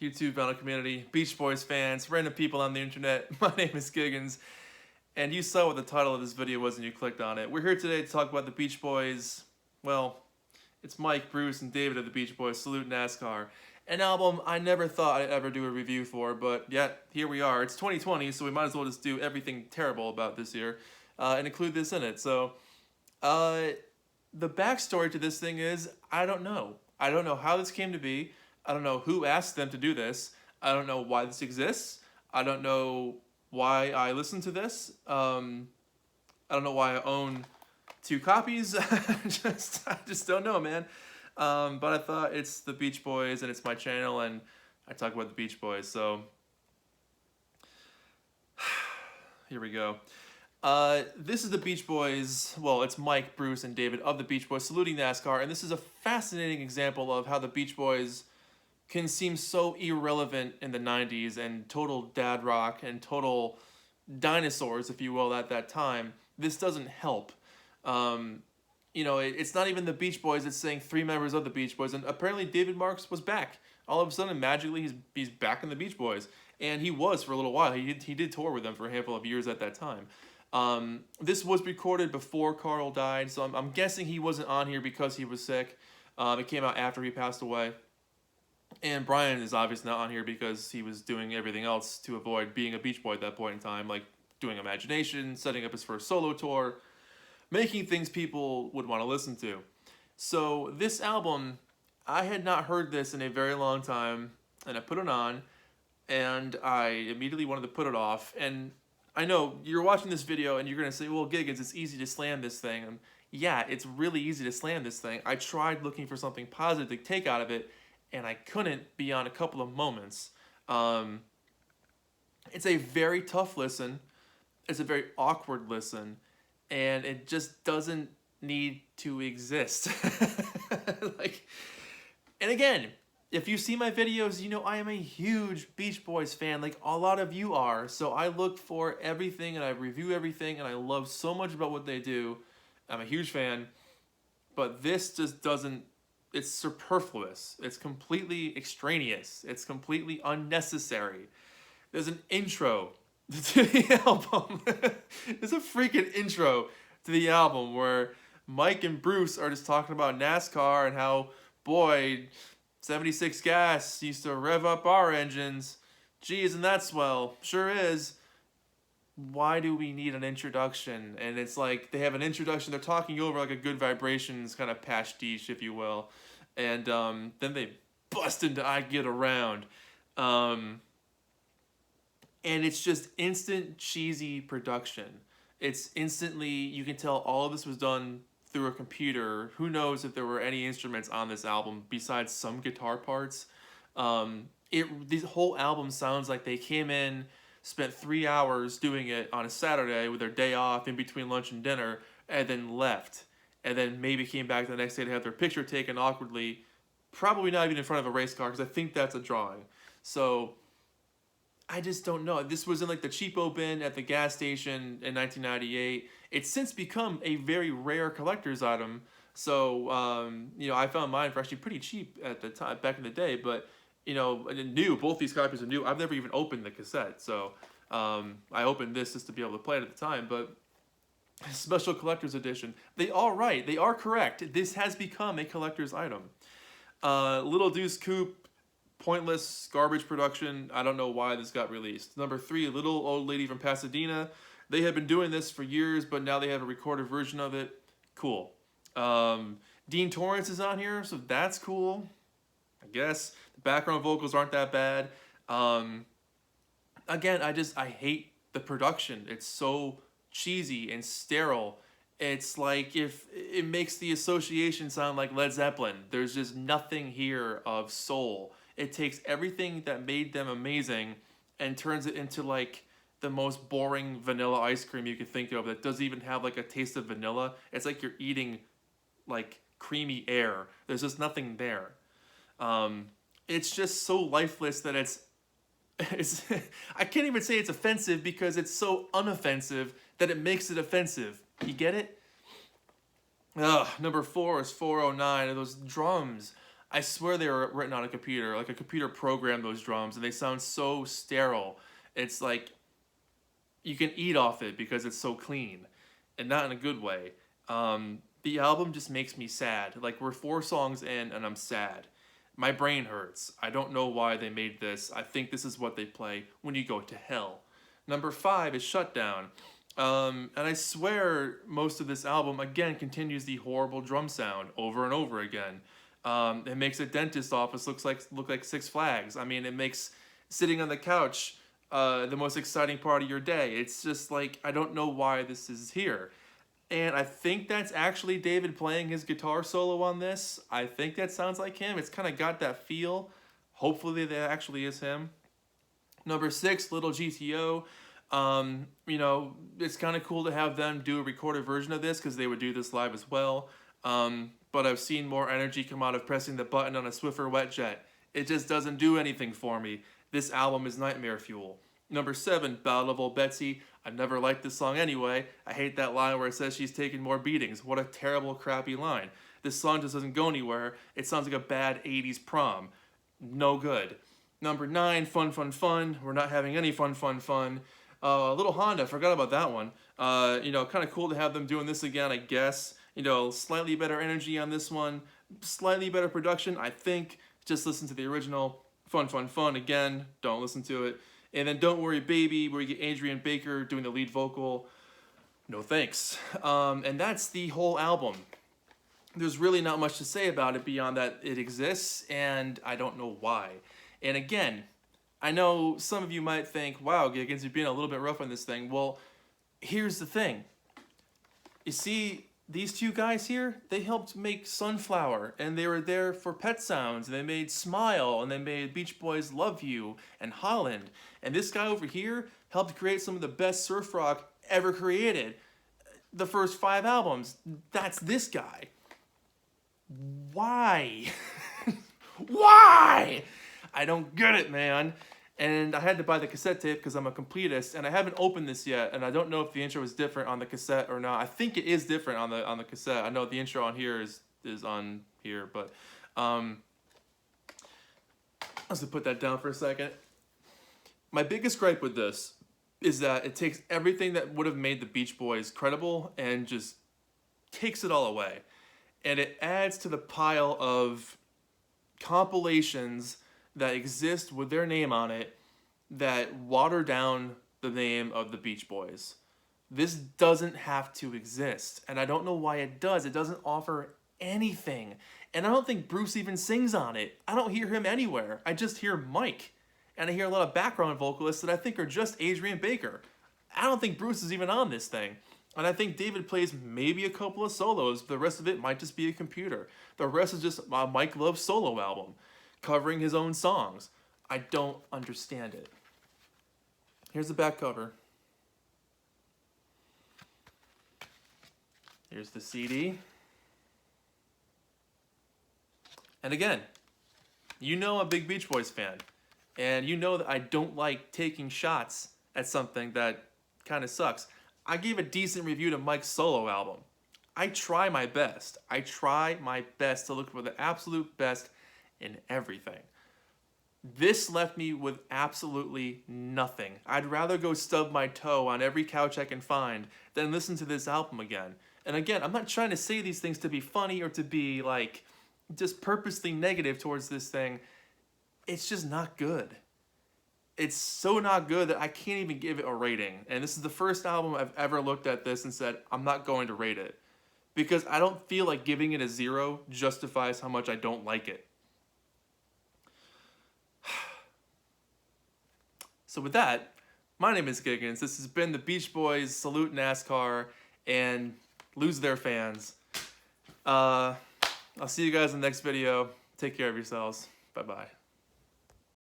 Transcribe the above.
YouTube vinyl community, Beach Boys fans, random people on the internet. My name is Giggens, and you saw what the title of this video was and you clicked on it. We're here today to talk about the Beach Boys. Well, it's Mike, Bruce, and David of the Beach Boys, Salute Nascar. An album I never thought I'd ever do a review for, but yet, here we are. It's 2020, so we might as well just do everything terrible about this year and include this in it. So, the backstory to this thing is, I don't know. I don't know how this came to be. I don't know who asked them to do this. I don't know why this exists. I don't know why I listen to this. I don't know why I own 2 copies. I just don't know, man. But I thought it's the Beach Boys and it's my channel and I talk about the Beach Boys. So here we go. This is the Beach Boys. Well, it's Mike, Bruce, and David of the Beach Boys saluting NASCAR. And this is a fascinating example of how the Beach Boys can seem so irrelevant in the 90s and total dad rock and total dinosaurs, if you will, at that time. This doesn't help. You know, it's not even the Beach Boys, it's saying 3 members of the Beach Boys, and apparently David Marks was back. All of a sudden, magically, he's back in the Beach Boys. And he was for a little while. He did tour with them for a handful of years at that time. This was recorded before Carl died, so I'm guessing he wasn't on here because he was sick. It came out after he passed away. And Brian is obviously not on here because he was doing everything else to avoid being a Beach Boy at that point in time, like doing Imagination, setting up his first solo tour, making things people would want to listen to. So this album, I had not heard this in a very long time, and I put it on, and I immediately wanted to put it off. And I know you're watching this video and you're going to say, well, Giggens, it's easy to slam this thing. And yeah, it's really easy to slam this thing. I tried looking for something positive to take out of it, and I couldn't beyond a couple of moments. It's a very tough listen. It's a very awkward listen. And it just doesn't need to exist. And again, if you see my videos, you know I am a huge Beach Boys fan, like a lot of you are. So I look for everything and I review everything and I love so much about what they do. I'm a huge fan. But this just doesn't, it's superfluous. It's completely extraneous. It's completely unnecessary. There's an intro to the album. There's a freaking intro to the album where Mike and Bruce are just talking about NASCAR and how, boy, 76 gas used to rev up our engines. Gee, isn't that swell? Sure is. Why do we need an introduction? And it's like they have an introduction. They're talking over like a Good Vibrations kind of pastiche, if you will. And then they bust into I Get Around. And it's just instant cheesy production. It's instantly, you can tell all of this was done through a computer. Who knows if there were any instruments on this album besides some guitar parts. This whole album sounds like they came in, spent 3 hours doing it on a Saturday with their day off in between lunch and dinner, and then left. And then maybe came back the next day to have their picture taken awkwardly, probably not even in front of a race car, because I think that's a drawing. So I just don't know. This was in like the cheapo bin at the gas station in 1998. It's since become a very rare collector's item. So, you know, I found mine for actually pretty cheap at the time, back in the day. But, you know, new. Both these copies are new. I've never even opened the cassette. So, I opened this just to be able to play it at the time. But special collector's edition. They are right. They are correct. This has become a collector's item. Little Deuce Coupe. Pointless garbage production. I don't know why this got released. Number 3, Little Old Lady from Pasadena. They have been doing this for years, but now they have a recorded version of it. Cool. Dean Torrance is on here, so that's cool. I guess the background vocals aren't that bad. Again, I hate the production. It's so cheesy and sterile. It's like if it makes the association sound like Led Zeppelin. There's just nothing here of soul. It takes everything that made them amazing and turns it into like the most boring vanilla ice cream you could think of that doesn't even have like a taste of vanilla. It's like you're eating like creamy air. There's just nothing there. It's just so lifeless that it's I can't even say it's offensive because it's so unoffensive that it makes it offensive. You get it? Number 4 is 409, and those drums. I swear they were written on a computer, like a computer programmed those drums, and they sound so sterile. It's like you can eat off it because it's so clean, and not in a good way. The album just makes me sad. Like, we're 4 songs in and I'm sad. My brain hurts. I don't know why they made this. I think this is what they play when you go to hell. Number 5 is Shutdown. And I swear most of this album, again, continues the horrible drum sound over and over again. It makes a dentist's office look like Six Flags. I mean, it makes sitting on the couch the most exciting part of your day. It's just like, I don't know why this is here. And I think that's actually David playing his guitar solo on this. I think that sounds like him. It's kind of got that feel. Hopefully that actually is him. Number 6, Little GTO. You know, it's kind of cool to have them do a recorded version of this because they would do this live as well. But I've seen more energy come out of pressing the button on a Swiffer Wet Jet. It just doesn't do anything for me. This album is nightmare fuel. Number 7, Battle of Old Betsy. I've never liked this song anyway. I hate that line where it says she's taking more beatings. What a terrible, crappy line. This song just doesn't go anywhere. It sounds like a bad 80s prom. No good. Number 9, Fun, Fun, Fun. We're not having any fun, fun, fun. Little Honda, forgot about that one. You know, kind of cool to have them doing this again, I guess. You know, slightly better energy on this one. Slightly better production, I think. Just listen to the original. Fun, Fun, Fun. Again, don't listen to it. And then Don't Worry Baby, where you get Adrian Baker doing the lead vocal. No thanks. And that's the whole album. There's really not much to say about it beyond that it exists, and I don't know why. And again, I know some of you might think, wow, Giggens, you're being a little bit rough on this thing. Well, here's the thing. You see, these 2 guys here, they helped make Sunflower, and they were there for Pet Sounds, and they made Smile, and they made Beach Boys' Love You, and Holland. And this guy over here helped create some of the best surf rock ever created. The first 5 albums, that's this guy. Why? Why? I don't get it, man. And I had to buy the cassette tape because I'm a completist, and I haven't opened this yet, and I don't know if the intro is different on the cassette or not. I think it is different on the cassette. I know the intro on here is on here, but I'll just put that down for a second. My biggest gripe with this is that it takes everything that would have made the Beach Boys credible and just takes it all away. And it adds to the pile of compilations that exist with their name on it that water down the name of the Beach Boys. This doesn't have to exist, and I don't know why it does. It doesn't offer anything, and I don't think Bruce even sings on it. I don't hear him anywhere. I just hear Mike, and I hear a lot of background vocalists that I think are just Adrian Baker. I don't think Bruce is even on this thing. And I think David plays maybe a couple of solos. The rest of it might just be a computer. The rest is just Mike Love's solo album, covering his own songs. I don't understand it. Here's the back cover. Here's the CD. And again, you know I'm a big Beach Boys fan. And you know that I don't like taking shots at something that kind of sucks. I gave a decent review to Mike's solo album. I try my best. I try my best to look for the absolute best in everything. This left me with absolutely nothing. I'd rather go stub my toe on every couch I can find than listen to this album again. And again, I'm not trying to say these things to be funny or to be like just purposely negative towards this thing. It's just not good. It's so not good that I can't even give it a rating. And this is the first album I've ever looked at this and said, I'm not going to rate it. Because I don't feel like giving it a 0 justifies how much I don't like it. So with that, my name is Giggens. This has been the Beach Boys salute NASCAR and lose their fans. I'll see you guys in the next video. Take care of yourselves. Bye-bye.